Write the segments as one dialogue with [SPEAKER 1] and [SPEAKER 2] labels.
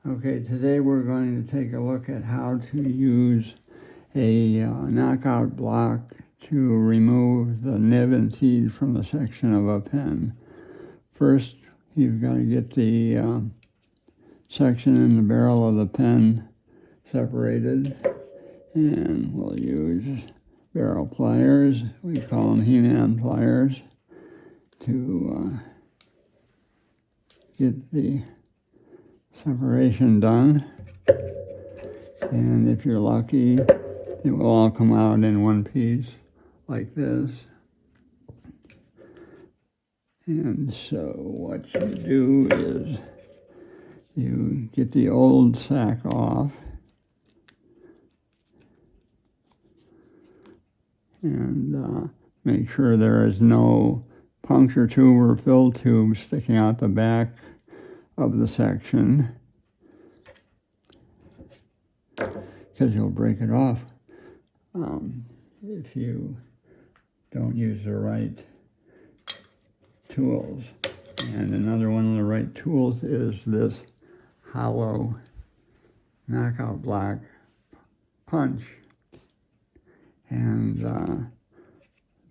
[SPEAKER 1] Okay, today we're going to take a look at how to use a knockout block to remove the nib and feed from the section of a pen. First, you've got to get the section in the barrel of the pen separated, and we'll use barrel pliers. We call them Heman pliers to get the separation done. And if you're lucky, it will all come out in one piece like this. And so what you do is you get the old sack off and make sure there is no puncture tube or fill tube sticking out the back of the section, because you'll break it off if you don't use the right tools. And another one of the right tools is this hollow knockout block punch. And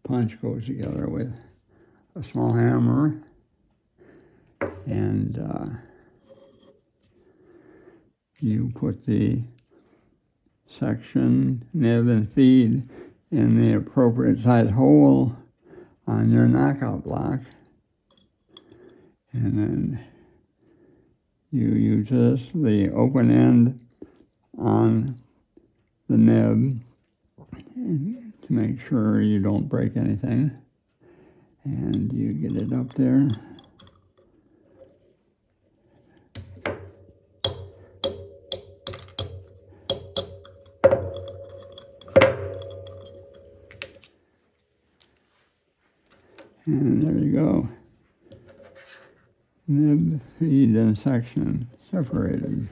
[SPEAKER 1] punch goes together with a small hammer, and you put the section, nib, and feed in the appropriate size hole on your knockout block, and then you use the open end on the nib to make sure you don't break anything, and you get it up there. And there you go. Nib, feed, and section separated.